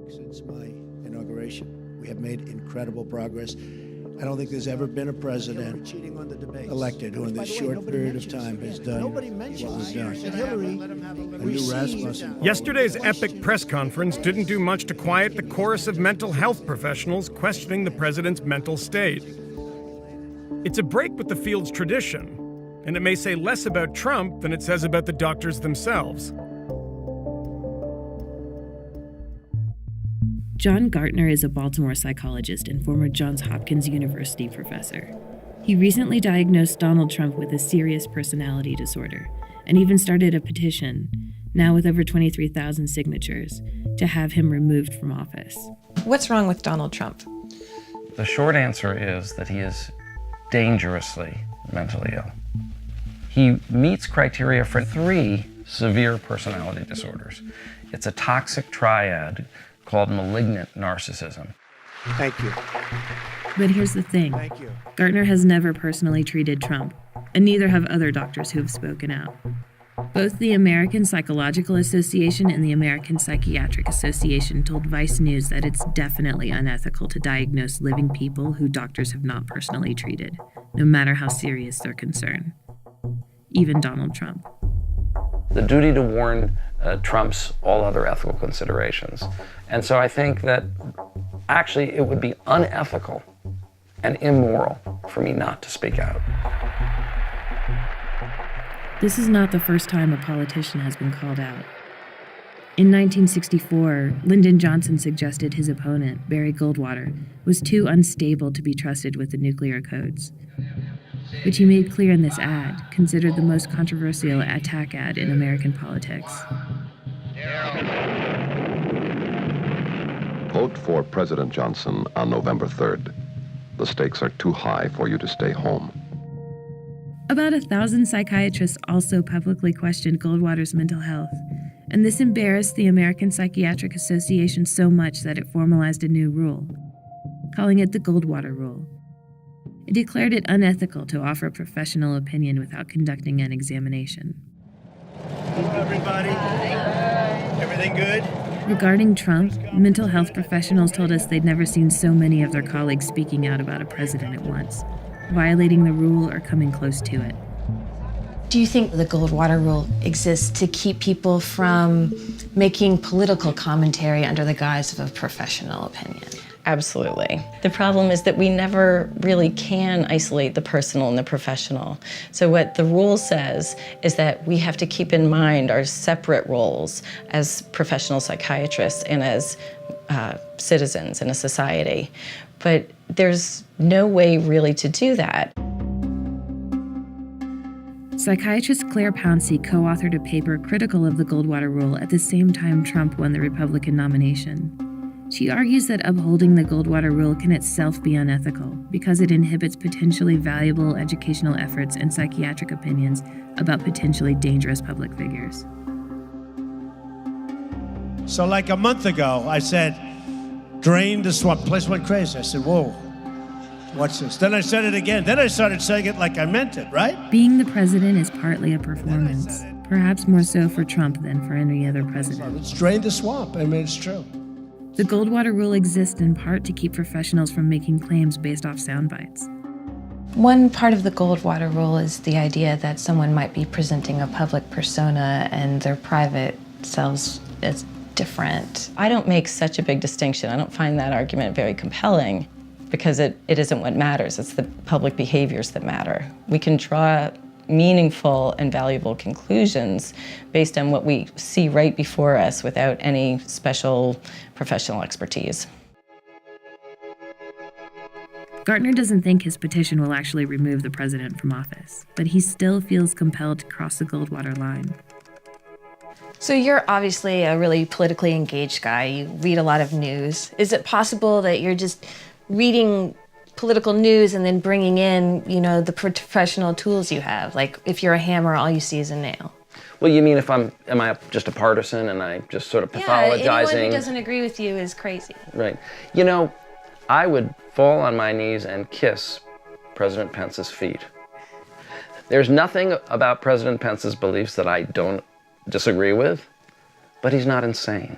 Since my inauguration, we have made incredible progress. I don't think there's ever been a president elected who in this short period of time has done what was done. Yesterday's epic press conference didn't do much to quiet the chorus of mental health professionals questioning the president's mental state. It's a break with the field's tradition, and it may say less about Trump than it says about the doctors themselves. John Gartner is a Baltimore psychologist and former Johns Hopkins University professor. He recently diagnosed Donald Trump with a serious personality disorder and even started a petition, now with over 23,000 signatures, to have him removed from office. What's wrong with Donald Trump? The short answer is that he is dangerously mentally ill. He meets criteria for 3 severe personality disorders. It's a toxic triad called malignant narcissism. Thank you. But here's the thing. Thank you. Gartner has never personally treated Trump, and neither have other doctors who have spoken out. Both the American Psychological Association and the American Psychiatric Association told Vice News that it's definitely unethical to diagnose living people who doctors have not personally treated, no matter how serious their concern. Even Donald Trump. The duty to warn trumps all other ethical considerations. And so I think that actually it would be unethical and immoral for me not to speak out. This is not the first time a politician has been called out. In 1964, Lyndon Johnson suggested his opponent, Barry Goldwater, was too unstable to be trusted with the nuclear codes, which he made clear in this ad, considered the most controversial attack ad in American politics. Vote for President Johnson on November 3rd. The stakes are too high for you to stay home. About 1,000 psychiatrists also publicly questioned Goldwater's mental health, and this embarrassed the American Psychiatric Association so much that it formalized a new rule, calling it the Goldwater Rule. It declared it unethical to offer a professional opinion without conducting an examination. Hello, everybody. Everything good? Regarding Trump, mental health professionals told us they'd never seen so many of their colleagues speaking out about a president at once, violating the rule or coming close to it. Do you think the Goldwater Rule exists to keep people from making political commentary under the guise of a professional opinion? Absolutely. The problem is that we never really can isolate the personal and the professional. So what the rule says is that we have to keep in mind our separate roles as professional psychiatrists and as citizens in a society. But there's no way really to do that. Psychiatrist Claire Pouncey co-authored a paper critical of the Goldwater Rule at the same time Trump won the Republican nomination. She argues that upholding the Goldwater Rule can itself be unethical because it inhibits potentially valuable educational efforts and psychiatric opinions about potentially dangerous public figures. So like a month ago, I said, drain the swamp. The place went crazy. I said, whoa, what's this? Then I said it again. Then I started saying it like I meant it, right? Being the president is partly a performance, perhaps more so for Trump than for any other president. Let's drain the swamp. I mean, it's true. The Goldwater Rule exists in part to keep professionals from making claims based off sound bites. One part of the Goldwater Rule is the idea that someone might be presenting a public persona and their private selves as different. I don't make such a big distinction. I don't find that argument very compelling because it isn't what matters. It's the public behaviors that matter. We can draw meaningful and valuable conclusions based on what we see right before us without any special professional expertise. Gartner doesn't think his petition will actually remove the president from office, but he still feels compelled to cross the Goldwater line. So you're obviously a really politically engaged guy. You read a lot of news. Is it possible that you're just reading political news and then bringing in, the professional tools you have? Like if you're a hammer, all you see is a nail. Well, you mean am I just a partisan and I just sort of pathologizing? Yeah, anyone who doesn't agree with you is crazy. Right. I would fall on my knees and kiss President Pence's feet. There's nothing about President Pence's beliefs that I don't disagree with, but he's not insane.